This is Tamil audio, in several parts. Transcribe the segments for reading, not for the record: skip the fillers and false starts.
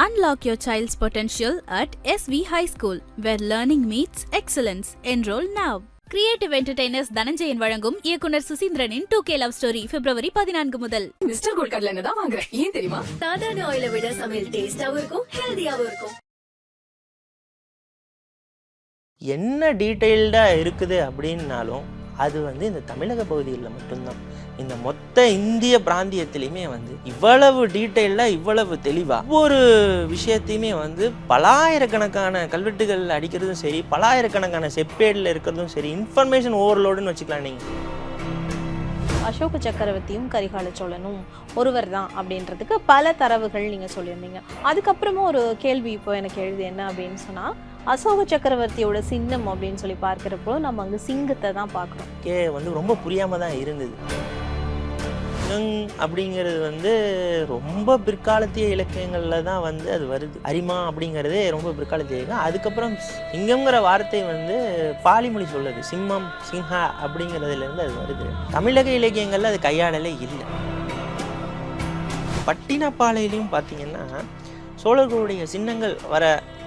Unlock your child's potential at SV High School, where learning meets excellence. Enroll now. Creative entertainers Dhananjayan வழங்கும் இயக்குனர் சுசீந்திரனின் 2K லவ் ஸ்டோரி பிப்ரவரி 14 முதல். மிஸ்டர் கோல்ட் கடலை எண்ணெய் தான் வாங்குறேன். ஏன் தெரியுமா? சாதாரண ஆயிலை விட சமையல் டேஸ்டாவும் இருக்கும், ஹெல்தியாவும் இருக்கும். என்ன டீட்டெயில்டா இருக்குது அப்படின்னாலும் அது இந்த தமிழக பகுதிகளில் மட்டும்தான். இந்த மொத்த இந்திய பிராந்தியத்திலையுமே இவ்வளவு டீட்டெயில்டாக இவ்வளவு தெளிவாக ஒவ்வொரு விஷயத்தையுமே பலாயிரக்கணக்கான கல்வெட்டுகள் அடிக்கிறதும் சரி, பலாயிரக்கணக்கான செப்பேடில் இருக்கிறதும் சரி, இன்ஃபர்மேஷன் ஓவர்லோடுன்னு வச்சுக்கலாம். நீங்கள் அசோக சக்கரவர்த்தியும் கரிகால சோழனும் ஒருவர் தான் அப்படின்றதுக்கு பல தரவுகள் நீங்கள் சொல்லியிருந்தீங்க. அதுக்கப்புறமும் ஒரு கேள்வி இப்போ எனக்கு எழுது என்ன அப்படின்னு சொன்னால், அசோக சக்கரவர்த்தியோட சின்னம் அப்படின்னு சொல்லி பார்க்குறப்போ நம்ம அங்கே சிங்கத்தை தான் பார்க்குறோம். ரொம்ப புரியாமல் தான் இருந்தது. அப்படிங்கிறது ரொம்ப பிற்காலத்திய இலக்கியங்களில் தான் அது வருது. அரிமா அப்படிங்கிறதே ரொம்ப பிற்காலத்திய இலக்கியம். அதுக்கப்புறம் சிங்கம்ங்கிற வார்த்தை பாலிமொழி சொல்லுது. சிம்மம், சிங்கா அப்படிங்கிறதுலேருந்து அது வருது. தமிழக இலக்கியங்களில் அது கையாடலே இல்லை. பட்டினப்பாலையிலையும் பார்த்தீங்கன்னா சோழர்களுடைய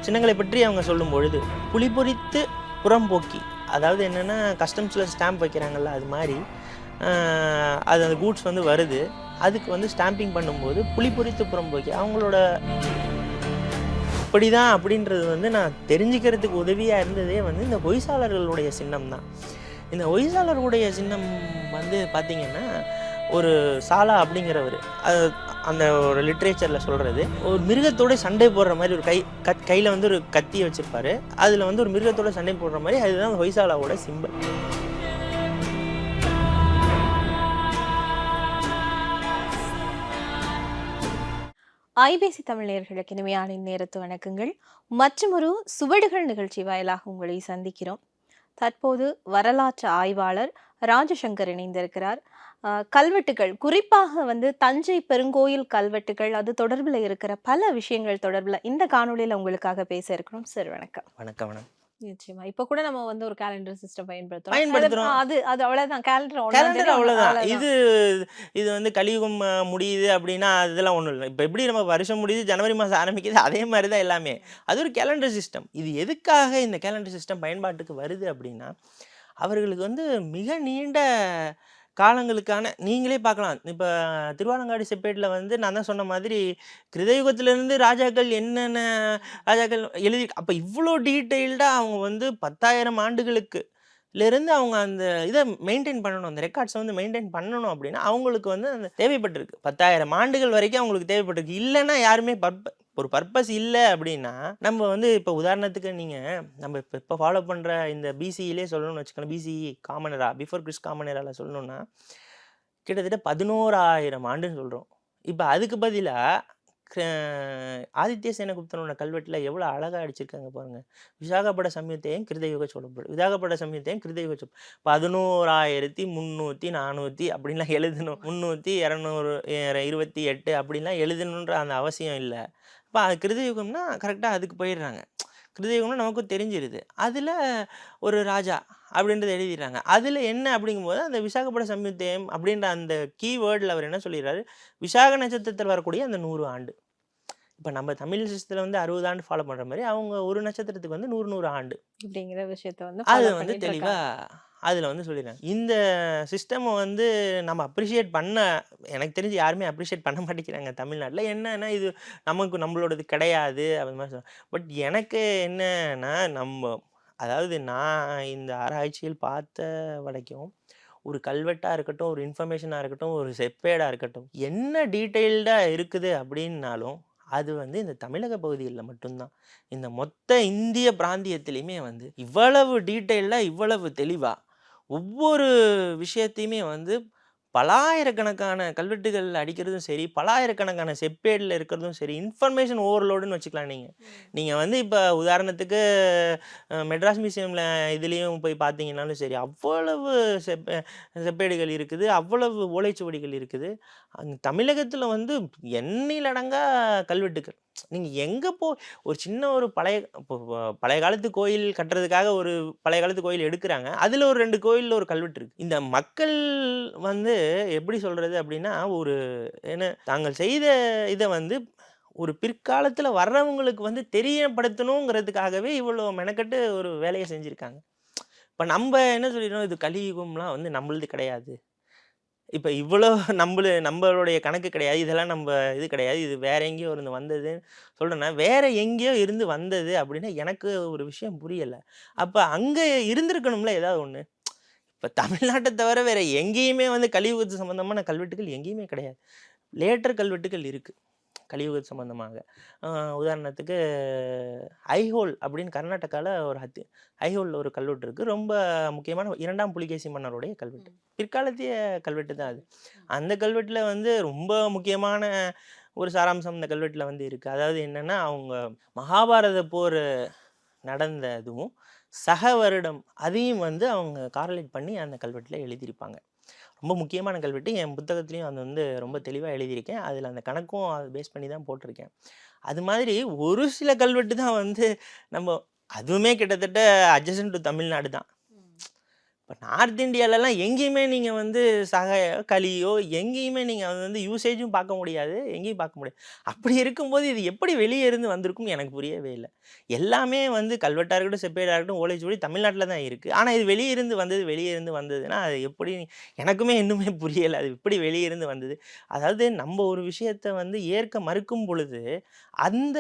சின்னங்களை பற்றி அவங்க சொல்லும் பொழுது புலி பொறித்து புறம்போக்கி, அதாவது என்னென்னா கஸ்டம்ஸில் ஸ்டாம்ப் வைக்கிறாங்கல்ல, அது மாதிரி அது அந்த கூட்ஸ் வருது. அதுக்கு ஸ்டாம்பிங் பண்ணும்போது புலி பொறித்து புறம்போக்கி அவங்களோட இப்படிதான் அப்படின்றது நான் தெரிஞ்சுக்கிறதுக்கு உதவியாக இருந்ததே இந்த ஹொய்சாளர்களுடைய சின்னம் தான். இந்த ஹொய்சாளர்களுடைய சின்னம் பார்த்திங்கன்னா ஒரு சாலா அப்படிங்கிறவர், அந்த ஒரு லிட்ரேச்சரில் சொல்கிறது, ஒரு மிருகத்தோட சண்டை போடுற மாதிரி ஒரு கையில் ஒரு கத்தியை வச்சுருப்பார். அதில் ஒரு மிருகத்தோட சண்டை போடுற மாதிரி, அதுதான் ஹொய்சாலாவோட சிம்பிள். ஐபிசி தமிழ் நேயர்களுக்கு இனிமையான நேரத்து வணக்கங்கள். மற்றும் ஒரு சுவடுகள் நிகழ்ச்சி வாயிலாக உங்களை சந்திக்கிறோம். தற்போது வரலாற்று ஆய்வாளர் ராஜசங்கர் இணைந்திருக்கிறார். கல்வெட்டுகள், குறிப்பாக தஞ்சை பெருங்கோயில் கல்வெட்டுகள், அது தொடர்பில் இருக்கிற பல விஷயங்கள் தொடர்பில் இந்த காணொலியில் உங்களுக்காக பேச இருக்கிறோம். சார் வணக்கம். வணக்கம். வணக்கம். நிச்சயமா இப்ப கூட நம்ம ஒரு கேலண்டர் சிஸ்டம் பயன்படுத்துறோம். அது அவ்வளவுதான், கேலண்டர் அவ்வளவுதான். இது கலியுகம் முடியுது அப்படின்னா அதெல்லாம் ஒண்ணும் இல்லை. இப்ப எப்படி நம்ம வருஷம் முடியுது, ஜனவரி மாசம் ஆரம்பிக்குது, அதே மாதிரிதான் எல்லாமே. அது ஒரு கேலண்டர் சிஸ்டம். இது எதுக்காக இந்த கேலண்டர் சிஸ்டம் பயன்பாட்டுக்கு வருது அப்படின்னா, அவர்களுக்கு மிக நீண்ட காலங்களுக்கான, நீங்களே பார்க்கலாம். இப்போ திருவாலங்காடு செப்பேட்டில் நான் தான் சொன்ன மாதிரி கிருதயுகத்திலேருந்து ராஜாக்கள் என்னென்ன ராஜாக்கள் எழுதி, அப்போ இவ்வளோ டீட்டெயில்டாக அவங்க 10,000 ஆண்டுகளுக்கு இருந்து அவங்க அந்த இதை மெயின்டைன் பண்ணணும், அந்த ரெக்கார்ட்ஸை மெயின்டைன் பண்ணணும் அப்படின்னா அவங்களுக்கு அந்த தேவைப்பட்டிருக்கு. 10,000 ஆண்டுகள் வரைக்கும் அவங்களுக்கு தேவைப்பட்டிருக்கு. இல்லைன்னா யாருமே ஒரு பர்பஸ் இல்லை அப்படின்னா நம்ம இப்போ உதாரணத்துக்கு நீங்கள் நம்ம இப்போ ஃபாலோ பண்ணுற இந்த பிசியிலே சொல்லணும்னு வச்சுக்கணும். பிசிஇ காமனரா, பிஃபோர் கிறிஸ்ட் காமனராவில் சொல்லணும்னா கிட்டத்தட்ட 11,000 ஆண்டுன்னு சொல்கிறோம். இப்போ அதுக்கு பதிலாக ஆதித்ய சேனகுப்தனோட கல்வெட்டில் எவ்வளோ அழகாக அடிச்சிருக்காங்க பாருங்கள். விசாகப்பட சம்யுத்தையும் கிருதயுக சோழப்படும், விசாகப்பட சம்யுத்தையும் கிருதயுக சோழ 11,300 400 அப்படின்லாம் எழுதணும். 300 228 அப்படின்லாம் எழுதணுன்ற அந்த அவசியம் இல்லை. இப்போ அது கிருதயுகம்னா கரெக்டாக அதுக்கு போயிடுறாங்க. கிருதயுகம்னா நமக்கும் தெரிஞ்சிருது. அதில் ஒரு ராஜா அப்படின்றத எழுதிடுறாங்க. அதில் என்ன அப்படிங்கும்போது அந்த விசாகப்பட சம்யுத்தயம் அப்படின்ற அந்த கீவேர்டில் அவர் என்ன சொல்லிடுறாரு, விசாக நட்சத்திரத்தில் வரக்கூடிய அந்த 100 ஆண்டு. இப்போ நம்ம தமிழ் சிஸ்டத்தில் 60 ஆண்டு ஃபாலோ பண்ணுற மாதிரி அவங்க ஒரு நட்சத்திரத்துக்கு 100 ஆண்டு அப்படிங்கிற விஷயத்த அது தெளிவாக அதில் சொல்லிடுறாங்க. இந்த சிஸ்டமை நம்ம அப்ரிஷியேட் பண்ண, எனக்கு தெரிஞ்சு யாருமே அப்ரிஷியேட் பண்ண மாட்டேங்கிறாங்க தமிழ்நாட்டில். என்னன்னா இது நம்மளோடது கிடையாது அப்படி மாதிரி சொல்லுவாங்க. பட் எனக்கு என்னன்னா, அதாவது நான் இந்த ஆராய்ச்சியில் பார்த்த வரைக்கும் ஒரு கல்வெட்டாக இருக்கட்டும், ஒரு இன்ஃபர்மேஷனாக இருக்கட்டும், ஒரு செப்பேடாக இருக்கட்டும், என்ன டீட்டெயில்டாக இருக்குது அப்படின்னாலும் அது இந்த தமிழக பகுதிகளில் மட்டும்தான். இந்த மொத்த இந்திய பிராந்தியத்திலையுமே இவ்வளவு டீட்டெயில்டாக இவ்வளவு தெளிவாக ஒவ்வொரு விஷயத்தையுமே பலாயிரக்கணக்கான கல்வெட்டுகள் அடிக்கிறதும் சரி, பலாயிரக்கணக்கான செப்பேடில் இருக்கிறதும் சரி, இன்ஃபர்மேஷன் ஓவர்லோடுன்னு வச்சுக்கலாம். நீங்கள் இப்போ உதாரணத்துக்கு மெட்ராஸ் மியூசியமில் இதுலேயும் போய் பார்த்தீங்கன்னாலும் சரி, அவ்வளவு செப்பேடுகள் இருக்குது, அவ்வளவு ஓலைச்சுவடிகள் இருக்குது. அங்கே தமிழகத்தில் எண்ணிலடங்கா கல்வெட்டுகள். நீங்கள் எங்கே ஒரு சின்ன ஒரு பழைய காலத்து கோயில் கட்டுறதுக்காக ஒரு பழைய காலத்து கோயில் எடுக்கிறாங்க, அதில் ஒரு 2 கோயிலில் ஒரு கல்வெட்டு இருக்குது. இந்த மக்கள் எப்படி சொல்கிறது அப்படின்னா, ஒரு என்ன தாங்கள் செய்த இதை ஒரு பிற்காலத்துல வர்றவங்களுக்கு வந்து தெரியப்படுத்தணுங்கிறதுக்காகவே இவ்வளோ மெனக்கெட்டு ஒரு வேலையை செஞ்சிருக்காங்க. இப்ப நம்ப என்ன சொல்லிடுறோம், இது கலியுகம்லாம் வந்து நம்மளது கிடையாது. இப்ப இவ்வளோ நம்மளுடைய கணக்கு கிடையாது. இதெல்லாம் இது கிடையாது. இது வேற எங்கேயோ இருந்து வந்ததுன்னு சொல்றேன்னா, வேற எங்கேயோ இருந்து வந்தது அப்படின்னா எனக்கு ஒரு விஷயம் புரியல. அப்ப அங்க இருந்திருக்கணும்ல ஏதாவது ஒண்ணு. இப்ப தமிழ்நாட்ட தவிர வேற எங்கேயுமே வந்து கலியுகத்து சம்மந்தமான கல்வெட்டுகள் எங்கேயுமே கிடையாது. லேட்டர் கல்வெட்டுகள் இருக்கு. கலியுகம் சம்மந்தமாக. அ உதாரணத்துக்கு ஐஹோல் அப்படின்னு கர்நாடகால ஒரு ஐஹோல்ல ஒரு கல்வெட்டு இருக்கு. ரொம்ப முக்கியமான 2ஆம் புலிகேசி மன்னருடைய கல்வெட்டு. பிற்காலத்திய கல்வெட்டு தான் அது. அந்த கல்வெட்டுல வந்து ரொம்ப முக்கியமான ஒரு சாராம்சம் இந்த கல்வெட்டுல வந்து இருக்கு. அதாவது என்னன்னா, அவங்க மகாபாரத போர் நடந்ததும், சக வருடம் அதையும் வந்து அவங்க கார்லேட் பண்ணி அந்த கல்வெட்டுல எழுதியிருப்பாங்க. ரொம்ப முக்கியமான கல்வெட்டு. என் புத்தகத்திலயும் அது வந்து ரொம்ப தெளிவா எழுதியிருக்கேன். அதில அந்த கணக்கும் அத பேஸ் பண்ணி தான் போட்டிருக்கேன். அது மாதிரி ஒரு சில கல்வெட்டு தான் வந்து நம்ம அதுவுமே கிட்டத்தட்ட அட்ஜசன்ட் டூ தமிழ்நாடு தான். இப்ப நார்த் இந்தியாலலாம் எங்கேயுமே நீங்க வந்து களியோ எங்கேயுமே நீங்க வந்து யூசேஜும் பார்க்க முடியாது. எங்கேயும் பார்க்க முடியாது. அப்படி இருக்கும்போது இது எப்படி வெளிய இருந்து வந்திருக்கும்னு எனக்கு புரியவே இல்ல. எல்லாமே வந்து கல்வெட்டா இருக்கட்டும், செப்பேடா இருக்கட்டும், ஓலைச்சுவடி தமிழ்நாட்டுல தான் இருக்கு. ஆனா இது வெளிய இருந்து வந்ததுன்னா, அது எப்படி எனக்குமே இன்னுமே புரியல. அது எப்படி வெளிய இருந்து வந்தது? அதாவது நம்ம ஒரு விஷயத்த வந்து ஏற்க மறுக்கும் பொழுது, அந்த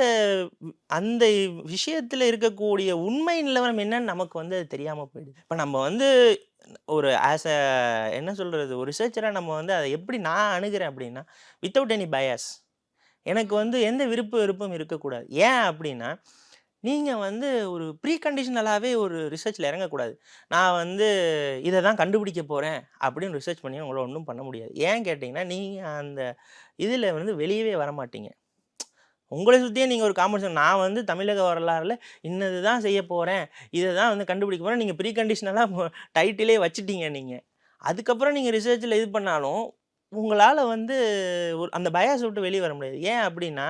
அந்த விஷயத்துல இருக்கக்கூடிய உண்மை நிலவரம் என்னன்னு நமக்கு வந்து அது தெரியாம போயிடுது. இப்ப நம்ம வந்து ஒரு ஆஸ் அ என்ன சொல்றது? ஒரு ரிசர்ச்சரா நம்ம வந்து அத எப்படி நான் அணுகுறேன் அப்படின்னா, வித்தவுட் எனி பயாஸ். எனக்கு வந்து எந்த விருப்பு வெறுப்பும் இருக்கக்கூடாது. ஏன் அப்படின்னா, நீங்க வந்து ஒரு ப்ரீ கண்டிஷனலாவே ஒரு ரிசர்ச்ல இறங்கக்கூடாது. நான் வந்து இத தான் கண்டுபிடிக்க போறேன் அப்படின்னு ரிசர்ச் பண்ணி உங்கள ஒண்ணும் பண்ண முடியாது. ஏன் கேட்டீங்கன்னா, நீங்க அந்த இதுல வந்து வெளியவே வரமாட்டீங்க. உங்கள சுத்தியே நீங்க ஒரு காம்படிஷன் நான் வந்து தமிழக வரலாறுல இன்னது தான் செய்ய போறேன். இத தான் வந்து கண்டுபிடிக்க போறேன். நீங்க ப்ரீ கண்டிஷனலா டைட்டிலே வச்சுட்டீங்க நீங்க. அதுக்கப்புறம் நீங்க ரிசர்ச்ல இது பண்ணாலும், உங்களால வந்து அந்த பயாஸ விட்டு வெளிய வர முடியாது. ஏன் அப்டின்னா,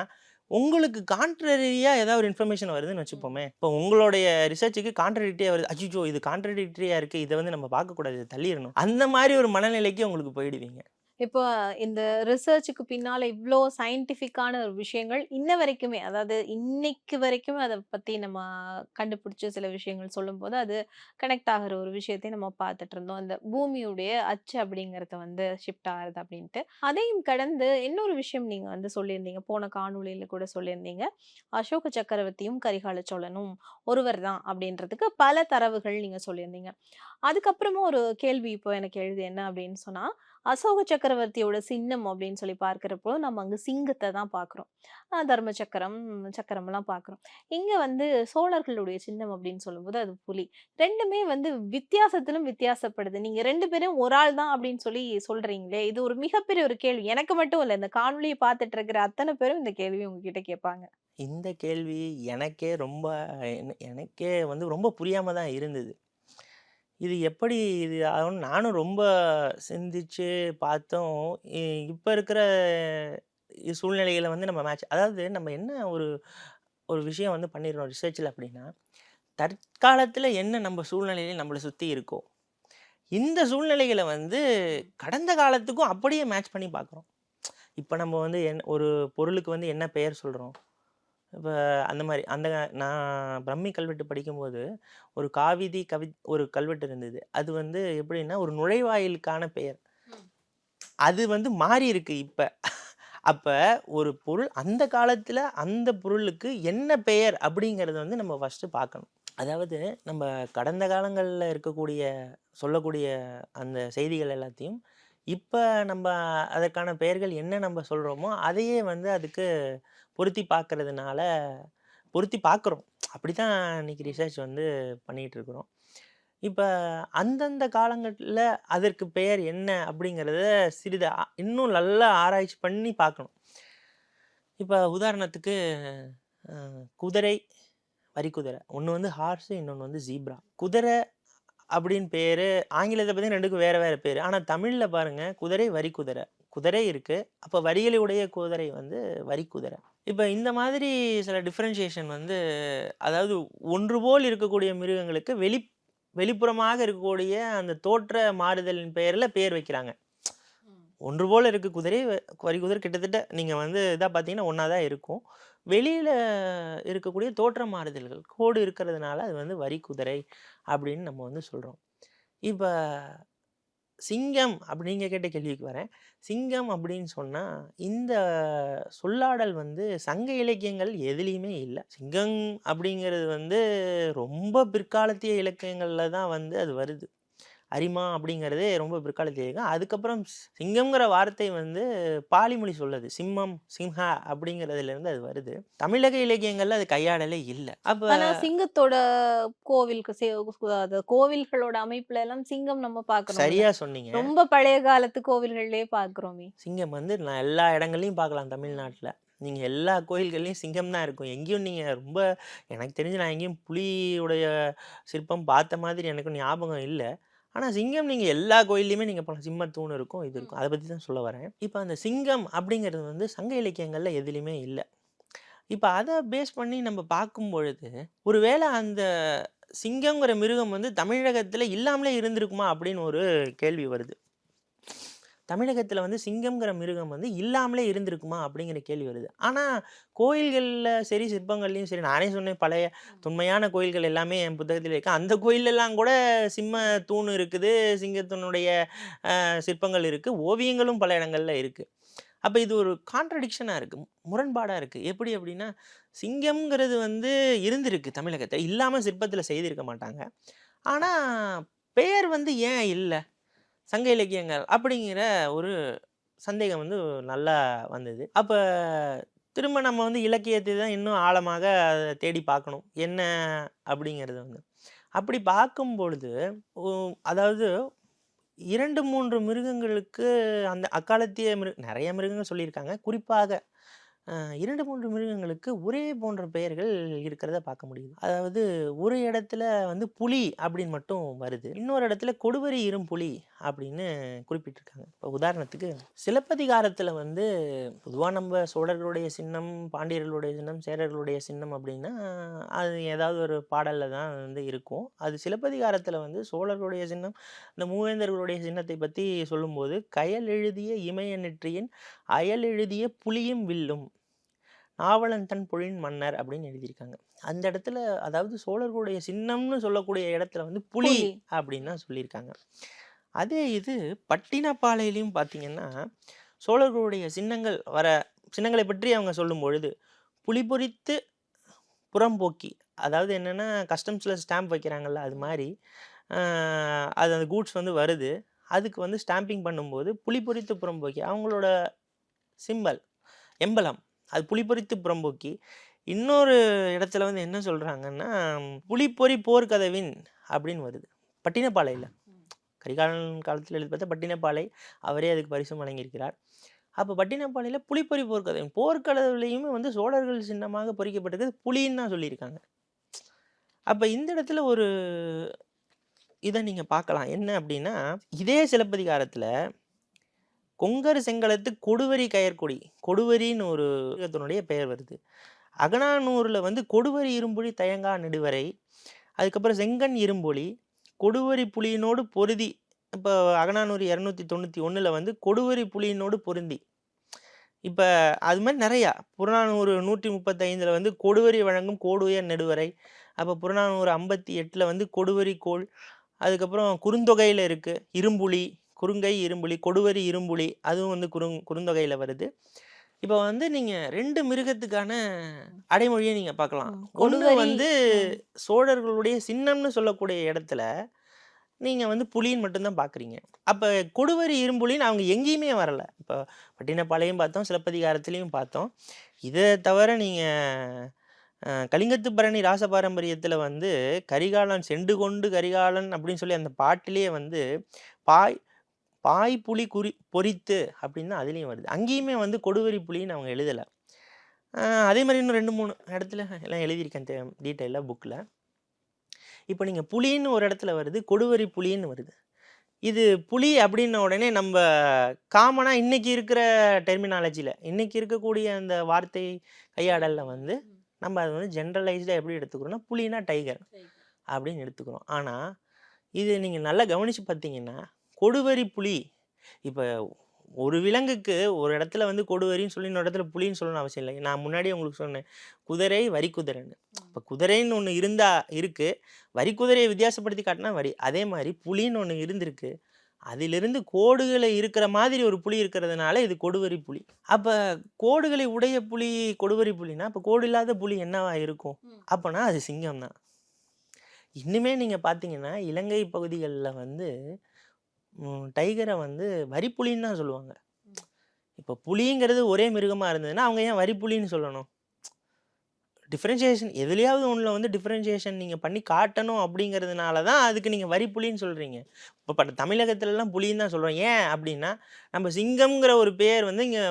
உங்களுக்கு கான்ட்ரரியா ஏதாவது ஒரு இன்ஃபர்மேஷன் வருதுன்னு வச்சுப்போமே. இப்போ உங்களுடைய ரிசர்ச்சுக்கு கான்ட்ரடிக்ட்டே வருது. அச்சச்சோ! இது கான்ட்ரடிக்டரியா இருக்கு. இத வந்து நம்ம பார்க்கக்கூடாது. இத தள்ளிறணும். அந்த மாரி ஒரு மனநிலைக்கு உங்களுக்கு போயிடுவீங்க. இப்போ இந்த ரிசர்ச்சுக்கு பின்னால இவ்ளோ சயின்டிஃபிக்கான ஒரு விஷயங்கள் இன்ன வரைக்குமே, அதாவது இன்னைக்கு வரைக்குமே அத பத்தி நம்ம கண்டுபிடிச்சு சில விஷயங்கள் சொல்லும்போது, அது கனெக்ட் ஆகுற ஒரு விஷயத்தையும் நம்ம பார்த்துட்டு இருந்தோம். அந்த பூமியுடைய அச்சு அப்படிங்கிறது வந்து ஷிஃப்ட் ஆகுது அப்படின்ட்டு. அதையும் கடந்து இன்னொரு விஷயம் நீங்க வந்து சொல்லியிருந்தீங்க. போன காணொளியில கூட சொல்லியிருந்தீங்க. அசோக சக்கரவர்த்தியும், கரிகால சோழனும் ஒருவர் தான் அப்படின்றதுக்கு பல தரவுகள் நீங்க சொல்லியிருந்தீங்க. அதுக்கப்புறமும் ஒரு கேள்வி இப்போ எனக்கு எழுது என்ன அப்படின்னு சொன்னா, அசோக சக்கரவர்த்தியோட சின்னம் அப்படின்னு சொல்லி பார்க்கிறப்போ, நம்ம அங்க சிங்கத்த தான் பார்க்குறோம். தர்ம சக்கரம், சக்கரம்லாம் பார்க்குறோம். இங்க வந்து சோழர்களுடைய சின்னம் அப்படின்னு சொல்லும்போது அது புலி. 2மே வந்து வித்தியாசத்திலும் வித்தியாசப்படுது. நீங்க 2 பேரும் ஒரு ஆள் தான் அப்படின்னு சொல்லி சொல்றீங்களே, இது ஒரு மிகப்பெரிய ஒரு கேள்வி. எனக்கு மட்டும் இல்ல, இந்த காணொளிய பார்த்துட்டு இருக்கிற அத்தன பேரும் இந்த கேள்விய உங்ககிட்ட கேட்பாங்க. இந்த கேள்வி எனக்கே வந்து ரொம்ப புரியாம தான் இருந்தது. இது எப்படி இது ஆகும்னு நானும் ரொம்ப சிந்திச்சு பார்த்தும், இ இப்ப இருக்கிற சூழ்நிலைகள வந்து நம்ம அதாவது நம்ம என்ன ஒரு ஒரு விஷயம் வந்து பண்ணிடுறோம் ரிசர்ச்ல அப்படின்னா, தற்காலத்துல என்ன நம்ம சூழ்நிலையில நம்மள சுத்தி இருக்கோ, இந்த சூழ்நிலைகள வந்து கடந்த காலத்துக்கும் அப்படியே மேட்ச் பண்ணி பார்க்குறோம். இப்ப நம்ம வந்து ஒரு பொருளுக்கு வந்து என்ன பெயர் சொல்றோம்? இப்ப அந்த மாரி நான் பிரம்மி கல்வெட்டு படிக்கும்போது, ஒரு ஒரு கல்வெட்டு இருந்தது. அது வந்து எப்படின்னா, ஒரு நுழைவாயிலுக்கான பெயர். அது வந்து மாறியிருக்கு இப்ப. அப்ப ஒரு பொருள் அந்த காலத்துல அந்த பொருளுக்கு என்ன பெயர் அப்படிங்கிறத வந்து நம்ம ஃபர்ஸ்ட்டு பார்க்கணும். அதாவது நம்ம கடந்த காலங்கள்ல சொல்லக்கூடிய அந்த செய்திகள் எல்லாத்தையும், இப்ப நம்ம அதற்கான பெயர்கள் என்ன நம்ம சொல்றோமோ, அதையே வந்து அதுக்கு பொருத்தி பார்க்கறதுனால பொருத்தி பார்க்குறோம். அப்படித்தான் இன்னைக்கு ரிசர்ச் வந்து பண்ணிட்டு இருக்கிறோம். இப்ப அந்தந்த காலங்கள்ல அதற்கு பெயர் என்ன அப்படிங்கிறத இன்னும் நல்லா ஆராய்ச்சி பண்ணி பார்க்கணும். இப்ப உதாரணத்துக்கு அ குதிரை, வரிக்குதிரை. ஒண்ணு வந்து ஹார்ஸ், இன்னொன்னு வந்து ஜீப்ரா. குதிரை அப்படின்னு பேரு ஆங்கிலத்துல பார்த்தீங்கன்னா 2க்கும் வேற வேற பேரு. ஆனா தமிழ்ல பாருங்க குதிரை, வரிக்குதிரை. குதிரை இருக்கு. அப்ப வரிகளுடைய குதிரை வந்து வரிக்குதிரை. இப்ப இந்த மாதிரி சில டிஃபரன்ஷியேஷன் வந்து அதாவது ஒன்று போல் இருக்கக்கூடிய மிருகங்களுக்கு வெளிப்புறமாக இருக்கக்கூடிய அந்த தோற்ற மாறுதலின் பெயர்ல பேர் வைக்கிறாங்க. ஒன்று போல் இருக்க குதிரை வரி குதிரை கிட்டத்தட்ட நீங்கள் வந்து இதாக பார்த்தீங்கன்னா ஒன்றா தான் இருக்கும். வெளியில் இருக்கக்கூடிய தோற்ற மாறுதல்கள் கோடு இருக்கிறதுனால அது வந்து வரி குதிரை அப்படின்னு நம்ம வந்து சொல்கிறோம். இப்போ சிங்கம் அப்படி நீங்க கேட்ட கேள்விக்கு வரேன். சிங்கம் அப்படின்னு சொன்னா, இந்த சொல்லாடல் வந்து சங்க இலக்கியங்கள் எதுலயுமே இல்ல. சிங்கம் அப்படிங்கிறது வந்து ரொம்ப பிற்காலத்திய இலக்கியங்கள்ல தான் வந்து அது வருது. அரிமா அப்படிங்கிறதே ரொம்ப பிற்காலத்திய இலக்கியம். அதுக்கப்புறம் சிங்கம்ங்கிற வார்த்தை வந்து பாலி மொழி சொல்லுது. சிம்மம், சிம்ஹா அப்படிங்கிறதுலேருந்து அது வருது. தமிழக இலக்கியங்கள்ல அது கையாடலே இல்ல. அப்ப ஆனா சிங்கத்தோட கோவிலுக்கு அது கோவில்களோட அமைப்புல எல்லாம் சிங்கம் நம்ம பார்க்கிறோம்ல. சரியா சொன்னீங்க. ரொம்ப பழைய காலத்து கோவில்கள்லயே பார்க்கிறோமே. சிங்கம் வந்து நான் எல்லா இடங்கள்லயும் பார்க்கலாம் தமிழ்நாட்டுல. நீங்க எல்லா கோயில்கள்லயும் சிங்கம் தான் இருக்கும். எங்கேயும் நீங்க ரொம்ப எனக்கு தெரிஞ்சு நான் எங்கேயும் புலியுடைய சிற்பம் பார்த்த மாதிரி எனக்கு ஞாபகம் இல்ல. ஆனா சிங்கம் நீங்க எல்லா கோயில்லயுமே நீங்க பார்க்கலாம். சிம்மத்தூண் இருக்கும், இது இருக்கும். அத பத்தி தான் சொல்ல வரேன். இப்ப அந்த சிங்கம் அப்படிங்கிறது வந்து சங்க இலக்கியங்கள்ல எதுலயுமே இல்ல. இப்ப அத பேஸ் பண்ணி நம்ம பார்க்கும் பொழுது, ஒருவேளை அந்த சிங்கம்ங்கிற மிருகம் வந்து தமிழகத்துல இல்லாமலே இருந்திருக்குமா அப்படின்னு ஒரு கேள்வி வருது. தமிழகத்துல வந்து சிங்கம்ங்கிற மிருகம் வந்து இல்லாமலே இருந்திருக்குமா அப்படிங்கிற கேள்வி வருது. ஆனா கோயில்கள்ல சரி, சிற்பங்கள்லயும் சரி, நானே சொன்னேன் பழைய தொன்மையான கோயில்கள் எல்லாமே என் புத்தகத்துல இருக்கு. அந்த கோயில்லலாம் கூட சிம்ம தூண் இருக்குது, சிங்கத்தினுடைய சிற்பங்கள் இருக்கு, ஓவியங்களும் பல இடங்கள்ல இருக்கு. அப்ப இது ஒரு கான்ட்ரடிக்ஷனா இருக்கு, முரண்பாடா இருக்கு. எப்படி அப்படின்னா, சிங்கம்ங்கிறது வந்து இருந்திருக்கு தமிழகத்துல, இல்லாம சிற்பத்துல செய்திருக்க மாட்டாங்க. ஆனா பெயர் வந்து ஏன் இல்ல? சங்க இலக்கியங்கள் அப்படிங்கிற ஒரு சந்தேகம் வந்து நல்லா வந்தது. அப்ப திரும்ப நம்ம வந்து இலக்கியத்தை தான் இன்னும் ஆழமாக அத தேடி பார்க்கணும். என்ன அப்படிங்கிறது வந்து. அப்படி பார்க்கும் பொழுது, ஒ அதாவது 2, 3 மிருகங்களுக்கு அந்த அக்காலத்திய நெறைய மிருகங்கள் சொல்லியிருக்காங்க. குறிப்பாக 2, 3 மிருகங்களுக்கு ஒரே போன்ற பெயர்கள் இருக்கிறத பார்க்க முடியுது. அதாவது ஒரு இடத்துல வந்து புலி அப்படின்னு மட்டும் வருது. இன்னொரு இடத்துல கொடுவரி இரும்புலி அப்படின்னு குறிப்பிட்டிருக்காங்க. இப்போ உதாரணத்துக்கு சிலப்பதிகாரத்துல வந்து பொதுவா நம்ம சோழர்களுடைய சின்னம், பாண்டியர்களுடைய சின்னம், சேரர்களுடைய சின்னம் அப்படின்னா, அது ஏதாவது ஒரு பாடல்ல தான் வந்து இருக்கும். அது சிலப்பதிகாரத்துல வந்து சோழர்களுடைய சின்னம், இந்த மூவேந்தர்களுடைய சின்னத்தை பத்தி சொல்லும்போது, "கயல் எழுதிய இமய நெற்றியின் அயல் எழுதிய புலியும் வில்லும். நாவலன் தன் பொழின் மன்னர்" அப்படின்னு எழுதியிருக்காங்க. அந்த இடத்துல அதாவது சோழர்களுடைய சின்னம்னு சொல்லக்கூடிய இடத்துல வந்து புலி புலி. அப்படின்னு தான் சொல்லியிருக்காங்க. அதே இது பட்டினப்பாலையிலயும் பார்த்தீங்கன்னா, சோழர்களுடைய சின்னங்களை பற்றி அவங்க சொல்லும் பொழுது, புலி பொறித்து புறம்போக்கி, அதாவது என்னன்னா கஸ்டம்ஸ்ல ஸ்டாம்ப் வைக்கிறாங்கல்ல, அது மாரி அது அந்த கூட்ஸ் வந்து வருது. அதுக்கு வந்து ஸ்டாம்பிங் பண்ணும்போது புலி பொறித்து புறம்போக்கி அவங்களோட சிம்பல், எம்பலம். அது புலிபொறித்து புறம்போக்கி. இன்னொரு இடத்துல வந்து என்ன சொல்றாங்கன்னா, "புலிப்பொறி போர்க்கதவின்" அப்படின்னு வருது. பட்டினப்பாலையில. கரிகாலன் காலத்துல எழுதி பார்த்தா பட்டினப்பாலை. அவரே அதுக்கு பரிசும் வழங்கியிருக்கிறார். அப்ப பட்டினப்பாலையில புலிப்பொறி போர்க்கதவின். போர்க்களத்திலயுமே வந்து சோழர்கள் சின்னமாக பொறிக்கப்பட்டிருக்கிறது புலின்னு தான் சொல்லியிருக்காங்க. அப்ப இந்த இடத்துல ஒரு இத நீங்க பார்க்கலாம். என்ன அப்படின்னா, இதே சிலப்பதிகாரத்துல கொங்கர் செங்களத்து கொடுவரி கயற்கொடி, கொடுவரின்னு ஒரு மிருகத்தினுடைய பெயர் வருது. அகநானூறுல வந்து கொடுவரி இரும்புலி தயங்கா நெடுவரை, அதுக்கப்புறம் செங்கண் இரும்பொலி, கொடுவரி புலியினோடு பொருதி. இப்போ அகநானூறு 291ல வந்து கொடுவரி புலியினோடு பொருந்தி. இப்ப அது மாரி நெறையா. புறநானூறு 135ல வந்து கொடுவரி வழங்கும் கோடுயர் நெடுவரை. அப்ப புறநானூறு 58ல வந்து கொடுவரி கோள். அதுக்கப்புறம் குறுந்தொகையில இருக்கு. இரும்புலி, குறுங்கை இரும்புலி, கொடுவரி இரும்புலி. அதுவும் வந்து குறுந்தொகையில வருது. இப்ப வந்து நீங்க 2 மிருகத்துக்கான அடைமொழிய நீங்க பார்க்கலாம். ஒண்ணு கொடுவரி. வந்து சோழர்களுடைய சின்னம்னு சொல்லக்கூடிய இடத்துல, நீங்க வந்து புலின்னு மட்டும் தான் பார்க்குறீங்க. அப்ப கொடுவரி இரும்புலின்னு அவங்க எங்கேயுமே வரல. இப்ப பட்டினப்பாலையும் பார்த்தோம், சிலப்பதிகாரத்திலயும் பார்த்தோம். இத தவிர நீங்க கலிங்கத்து பரணி ராச பாரம்பரியத்துல வந்து கரிகாலன் செண்டு கொண்டு கரிகாலன் அப்படின்னு சொல்லி அந்த பாட்டிலேயே வந்து பாய் பாய் புலி பொறித்து அப்படின்னு தான் அதுலயும் வருது. அங்கேயுமே வந்து கொடுவரி புலின்னு அவங்க எழுதல. அதே மாதிரி இன்னும் 2, 3 இடத்துல எல்லாம் எழுதியிருக்கேன் டீட்டெயிலா புக்ல. இப்போ நீங்க புலின்னு ஒரு இடத்துல வருது, கொடுவரி புலின்னு வருது. இது புலி அப்படின்ன உடனே நம்ம காமனா இன்னைக்கு இருக்கிற டெர்மினாலஜில, இன்னைக்கு இருக்கக்கூடிய அந்த வார்த்தை கையாடல்ல வந்து நம்ம அதை வந்து ஜென்ரலைஸ்டா எப்படி எடுத்துக்கிறோம்னா, புலினா டைகர் அப்படின்னு எடுத்துக்கிறோம். ஆனா இது நீங்க நல்லா கவனிச்சு பார்த்தீங்கன்னா, கொடுவரி புலி இப்ப ஒரு விலங்குக்கு ஒரு இடத்துல வந்து கொடுவரின்னு சொல்லி இன்னொரு இடத்துல புலின்னு சொல்லணும்னு அவசியம் இல்லை. நான் முன்னாடியே உங்களுக்கு சொன்னேன், குதிரை வரி குதிரைன்னு. இப்போ குதிரைன்னு ஒன்று இருக்கு, வரி குதிரையை வித்தியாசப்படுத்தி காட்டினா வரி. அதே மாதிரி புலின்னு ஒன்று இருந்திருக்கு, அதிலிருந்து கோடுகளை இருக்கிற மாதிரி ஒரு புலி இருக்கிறதுனால இது கொடுவரி புலி. அப்போ கோடுகளை உடைய புலி கொடுவரி புலினா அப்போ கோடு இல்லாத புலி என்னவா இருக்கும்? அப்போனா அது சிங்கம் தான். இன்னுமே நீங்கள் பார்த்தீங்கன்னா இலங்கை பகுதிகளில் வந்து டைகரை வந்து வரிப்புலின்னு தான் சொல்லுவாங்க. இப்போ புலிங்கிறது ஒரே மிருகமாக இருந்ததுன்னா அவங்க ஏன் வரிப்புலின்னு சொல்லணும்? டிஃப்ரென்ஷியேஷன் எதுலையாவது ஒன்றில் வந்து டிஃப்ரென்ஷியேஷன் நீங்கள் பண்ணி காட்டணும் அப்படிங்கிறதுனால தான் அதுக்கு நீங்கள் வரிப்புலின்னு சொல்கிறீங்க. இப்போ தமிழகத்துலலாம் புலின்னு தான் சொல்கிறோம். ஏன் அப்படின்னா நம்ம சிங்கம்ங்கிற ஒரு பேர் வந்து இங்கே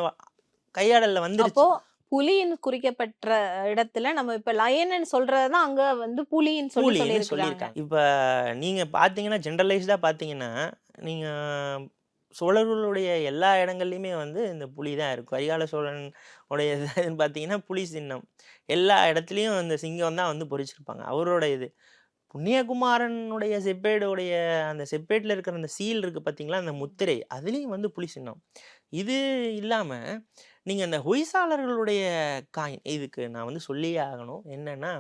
கையாடலில் வந்துருச்சு. அப்போ புலின்னு குறிக்கப்பட்ட இடத்துல நம்ம இப்ப லயன்னு சொல்றதுதான் அங்க வந்து புலின்னு புலின்னு சொல்லியிருக்காங்க. சொல்லியிருக்காங்க. இப்போ நீங்கள் பார்த்தீங்கன்னா ஜென்ரலைஸ்டாக பார்த்தீங்கன்னா நீங்கள் சோழர்களுடைய எல்லா இடங்கள்லையுமே வந்து இந்த புலி தான் இருக்கும். கரிகால சோழன் உடைய இதுன்னு பார்த்தீங்கன்னா புலி சின்னம். எல்லா இடத்துலையும் இந்த சிங்கம் தான் வந்து பொறிச்சிருப்பாங்க. அவரோட இது புண்ணியகுமாரனுடைய செப்பேடுடைய அந்த செப்பேட்டில் இருக்கிற அந்த சீல் இருக்குது பார்த்தீங்களா, அந்த முத்திரை, அதுலேயும் வந்து புலி சின்னம். இது இல்லாமல் நீங்கள் அந்த ஹொய்சாளர்களுடைய காயின், இதுக்கு நான் வந்து சொல்லியே ஆகணும். என்னென்னா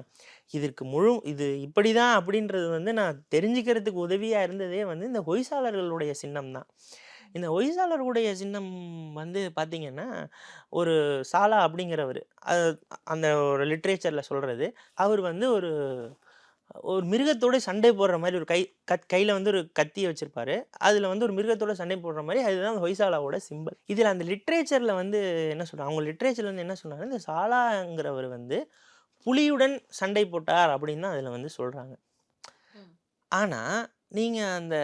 இதற்கு இது இப்படி தான் அப்படின்றது வந்து நான் தெரிஞ்சுக்கிறதுக்கு உதவியாக இருந்ததே வந்து இந்த ஹொய்சாளர்களுடைய சின்னம் தான். இந்த ஹொய்சாளர்களுடைய சின்னம் வந்து பார்த்தீங்கன்னா ஒரு சாலா அப்படிங்கிறவர், அந்த ஒரு லிட்ரேச்சரில் சொல்கிறது, அவர் வந்து ஒரு மிருகத்தோட சண்டை போடுற மாதிரி ஒரு கையில் வந்து ஒரு கத்தியை வச்சுருப்பாரு. அதில் வந்து ஒரு மிருகத்தோட சண்டை போடுற மாதிரி அதுதான் ஹொய்சாலாவோட சிம்பிள். இதில் அந்த லிட்ரேச்சரில் வந்து என்ன சொல்கிறாங்க, அவங்க லிட்ரேச்சரில் வந்து என்ன சொன்னாங்க, இந்த சாலாங்கிறவர் வந்து புலியுடன் சண்டை போட்டார் அப்படின்னு தான் அதில் வந்து சொல்கிறாங்க. ஆனால் நீங்கள் அந்த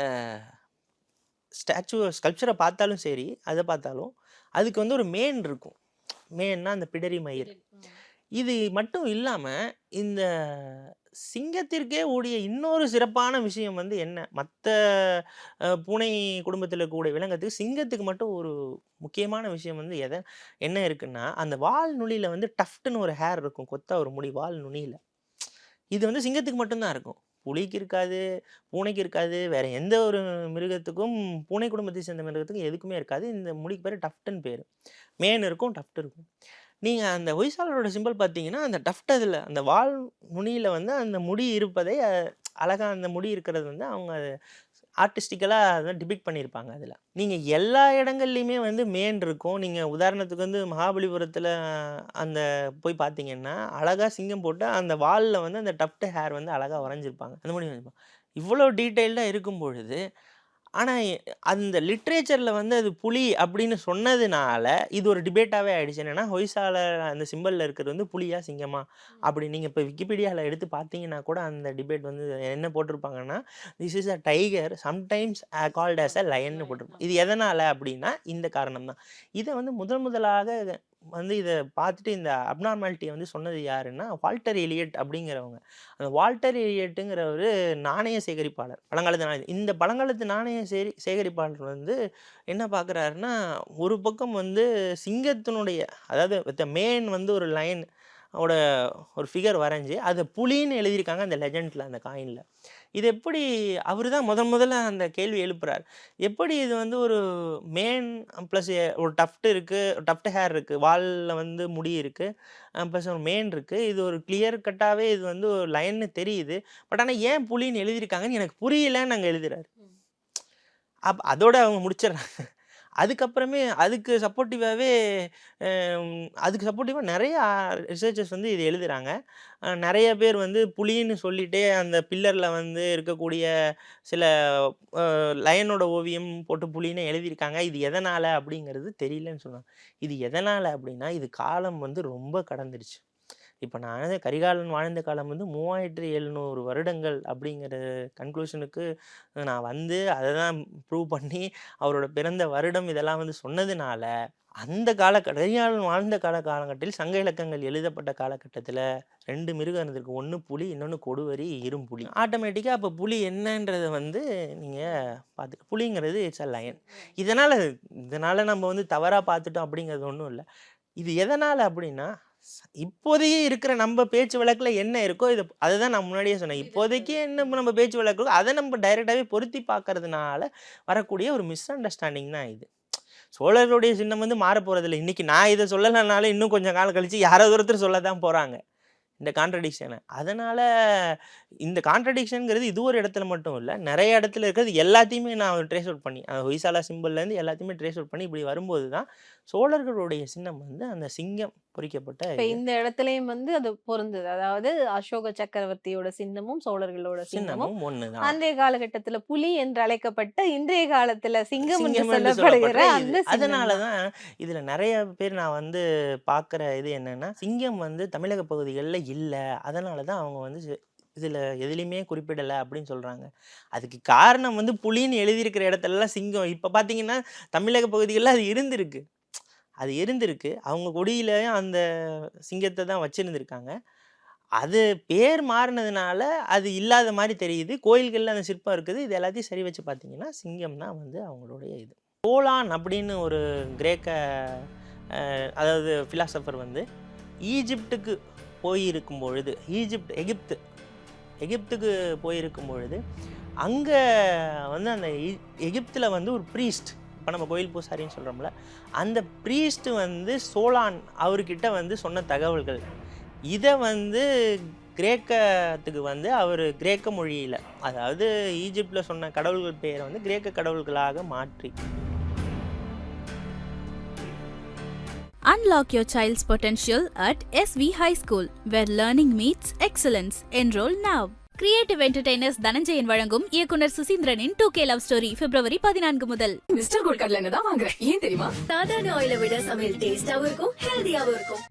ஸ்கல்ப்சரை பார்த்தாலும் சரி, அதை பார்த்தாலும் அதுக்கு வந்து ஒரு மேன் இருக்கும். மேன்னா அந்த பிடரி மயிர். இது மட்டும் இல்லாமல் இந்த சிங்கத்திற்கே உடைய இன்னொரு சிறப்பான விஷயம் வந்து என்ன, மற்ற பூனை குடும்பத்தில் இருக்கக்கூடிய விலங்குக்கு சிங்கத்துக்கு மட்டும் ஒரு முக்கியமான விஷயம் வந்து என்ன இருக்குன்னா, அந்த வால் நுனியில் வந்து டஃப்ட்னு ஒரு ஹேர் இருக்கும், கொத்தா ஒரு முடி வால் நுனியில். இது வந்து சிங்கத்துக்கு மட்டும்தான் இருக்கும், புலிக்கு இருக்காது, பூனைக்கு இருக்காது, வேற எந்த ஒரு மிருகத்துக்கும் பூனை குடும்பத்தை சேர்ந்த மிருகத்துக்கும் எதுக்குமே இருக்காது. இந்த முடிக்கு பேர் டஃப்ட்னு பேர். மேன் இருக்கும், டஃப்ட் இருக்கும். நீங்கள் அந்த ஹொய்சாலரோட சிம்பிள் பார்த்தீங்கன்னா அந்த டஃப்ட், அதில் அந்த வால் நுனியில் வந்து அந்த முடி இருப்பதை அழகாக அந்த முடி இருக்கிறது வந்து அவங்க ஆர்டிஸ்டிக்கலாக அதை டிபிக்ட் பண்ணியிருப்பாங்க. அதில் நீங்கள் எல்லா இடங்கள்லையுமே வந்து மேன் இருக்கும். நீங்கள் உதாரணத்துக்கு வந்து மகாபலிபுரத்தில் அந்த போய் பார்த்தீங்கன்னா அழகாக சிங்கம் போட்டு அந்த வாலில் வந்து அந்த டஃப்ட் ஹேர் வந்து அழகாக வரைஞ்சிருப்பாங்க, அந்த முடி வரைஞ்சிருப்பாங்க. இவ்வளோ டீட்டெயில்டாக இருக்கும் பொழுது ஆனால் அந்த லிட்ரேச்சரில் வந்து அது புலி அப்படின்னு சொன்னதுனால இது ஒரு டிபேட்டாகவே ஆகிடுச்சு. என்னென்னா ஹொய்சாலர் அந்த சிம்பிளில் இருக்கிறது வந்து புலியா சிங்கமா அப்படி. நீங்கள் இப்போ விக்கிபீடியாவில் எடுத்து பார்த்தீங்கன்னா கூட அந்த டிபேட் வந்து என்ன போட்டிருப்பாங்கன்னா, this is a tiger sometimes called as a லயன்னு போட்டிருப்பாங்க. இது எதனால் அப்படின்னா இந்த காரணம் தான். இதை வந்து முதலாக வந்து இதை பார்த்துட்டு இந்த அப்நார்மாலிட்டியை வந்து சொன்னது யாருன்னா வால்டர் எலியட் அப்படிங்கிறவங்க. அந்த வால்டர் எலியட்டுங்கிறவர் நாணய சேகரிப்பாளர், பழங்காலத்து நாணயம். இந்த பழங்காலத்து நாணய சேகரிப்பாளர் வந்து என்ன பார்க்குறாருன்னா, ஒரு பக்கம் வந்து சிங்கத்தினுடைய, அதாவது வித் மேன் வந்து ஒரு லைன் ஓட ஒரு ஃபிகர் வரைஞ்சி அதை புலின்னு எழுதியிருக்காங்க அந்த லெஜண்டில், அந்த காயினில். இது எப்படி அவர் தான் முதல்ல அந்த கேள்வி எழுப்புறார், எப்படி இது வந்து ஒரு மேன் ப்ளஸ் ஒரு டஃப்ட் இருக்குது, டஃப்ட் ஹேர் இருக்குது, வாலில் வந்து முடி இருக்குது, ப்ளஸ் ஒரு மேன் இருக்குது, இது ஒரு கிளியர் கட்டாகவே இது வந்து ஒரு லைன்னு தெரியுது, பட் ஆனால் ஏன் புலின்னு எழுதியிருக்காங்கன்னு எனக்கு புரியலன்னு அங்கே எழுதுறாரு. அதோட அவங்க முடிச்சிடுறாங்க. அதுக்கப்புறமே அதுக்கு சப்போர்ட்டிவாகவே நிறைய ரிசர்ச்சர்ஸ் வந்து இது எழுதுகிறாங்க. நிறைய பேர் வந்து புலின்னு சொல்லிகிட்டே அந்த பில்லரில் வந்து இருக்கக்கூடிய சில லயனோட ஓவியம் போட்டு புலின்னு எழுதியிருக்காங்க. இது எதனால் அப்படிங்கிறது தெரியலன்னு சொன்னாங்க. இது எதனால் அப்படின்னா இது காலம் வந்து ரொம்ப கடந்துருச்சு. இப்போ நான் கரிகாலன் வாழ்ந்த காலம் வந்து 3700 வருடங்கள் அப்படிங்கிற கன்க்ளூஷனுக்கு நான் வந்து அதை தான் ப்ரூவ் பண்ணி அவரோட பிறந்த வருடம் இதெல்லாம் வந்து சொன்னதுனால, அந்த கரிகாலன் வாழ்ந்த காலகட்டத்தில் சங்க இலக்கங்கள் எழுதப்பட்ட காலகட்டத்தில் 2 மிருகம் இருந்திருக்கு. ஒன்று புலி, இன்னொன்று கொடுவரி, இரும்புலி. ஆட்டோமேட்டிக்காக அப்போ புலி என்னன்றதை வந்து நீங்கள் பார்த்து, புலிங்கிறது இட்ஸ் அ லயன். இதனால் நம்ம வந்து தவறாக பார்த்துட்டோம் அப்படிங்கிறது ஒன்றும் இல்லை. இது எதனால் அப்படின்னா, இப்போதையே இருக்கிற நம்ம பேச்சு வழக்கில் என்ன இருக்கோ அதை தான் நான் முன்னாடியே சொன்னேன். இப்போதைக்கு என்ன நம்ம பேச்சு வழக்கு அதை நம்ம டைரெக்டாகவே பொருத்தி பார்க்கறதுனால வரக்கூடிய ஒரு மிஸ் அண்டர்ஸ்டாண்டிங் தான் இது. சோழர்களுடைய சின்னம் வந்து மாற போகிறதில்ல. இன்றைக்கி நான் இதை சொல்லலைனாலும் இன்னும் கொஞ்சம் காலம் கழித்து யாராவது ஒருத்தர் சொல்ல தான் போகிறாங்க இந்த கான்ட்ரடிக்ஷனை. அதனால் இந்த கான்ட்ரடிக்ஷனுங்கிறது இது ஒரு இடத்துல மட்டும் இல்லை, நிறைய இடத்துல இருக்கிறது எல்லாத்தையுமே நான் ட்ரேஸ் அவுட் பண்ணி ஹொய்சாலா சிம்பிள்லேருந்து எல்லாத்தையுமே ட்ரேஸ் அவுட் பண்ணி இப்படி வரும்போது தான் சோழர்களுடைய சின்னம் வந்து அந்த சிங்கம் பொறிக்கப்பட்ட இப்ப இந்த இடத்துலயும் வந்து அது பொருந்தது. அதாவது அசோக சக்கரவர்த்தியோட சின்னமும் சோழர்களோட சின்னமும் சின்னமும் ஒன்று தான். அன்றைய காலகட்டத்துல புலி என்று அழைக்கப்பட்ட இன்றைய காலத்துல சிங்கம் என்று சிங்கம் என்று சொல்லப்படுகிற சொல்லப்படுற அந்த இது. அதனால சின்னம் தான். தான் இதில் நிறைய பேர் நான் வந்து பார்க்குற இது என்னென்னா, சிங்கம் வந்து தமிழக பகுதிகளில் இல்லை, அதனால தான் அவங்க வந்து இதில் எதுலேயுமே குறிப்பிடலை அப்படின்னு சொல்கிறாங்க. அதுக்கு காரணம் வந்து புலின்னு எழுதியிருக்கிற இடத்துலலாம் சிங்கம் இப்போ பார்த்தீங்கன்னா தமிழக பகுதிகளில் அது இருந்திருக்கு. அவங்க கொடியிலையும் அந்த சிங்கத்தை தான் வச்சுருந்துருக்காங்க. அது பேர் மாறினதுனால அது இல்லாத மாதிரி தெரியுது. கோயில்களில் அந்த சிற்பம் இருக்குது. இது எல்லாத்தையும் சரி வச்சு பார்த்தீங்கன்னா சிங்கம் தான் வந்து அவங்களுடைய இது. சோலான் அப்படின்னு ஒரு கிரேக்க அதாவது ஃபிலாசபர் வந்து ஈஜிப்டுக்கு போயிருக்கும் பொழுது, எகிப்துக்கு போயிருக்கும் பொழுது அங்கே வந்து அந்த எகிப்தில் வந்து ஒரு ப்ரீஸ்ட், இப்போ நம்ம கோயில் பூசாரின்னு சொல்கிறோம்ல, அந்த ப்ரீஸ்ட் வந்து சோலான் அவர்கிட்ட வந்து சொன்ன தகவல்கள் இதை வந்து கிரேக்கத்துக்கு வந்து அவர் கிரேக்க மொழியில், அதாவது ஈஜிப்டில் சொன்ன கடவுள்கள் பேரை வந்து கிரேக்க கடவுள்களாக மாற்றி. Unlock your child's potential at SV High School, where learning meets excellence. Enroll now. Creative entertainers Dhananjayan வழங்கும் இயக்குனர் சுசீந்திரனின் 2K லவ் ஸ்டோரி பிப்ரவரி 14 முதல். மிஸ்டர் கோல்ட் கடலை தான் வாங்குறேன். ஏன் தெரியுமா? சாதாரண ஆயிலை விட சமையல் டேஸ்டாவும் இருக்கும், ஹெல்தியாவும் இருக்கும்.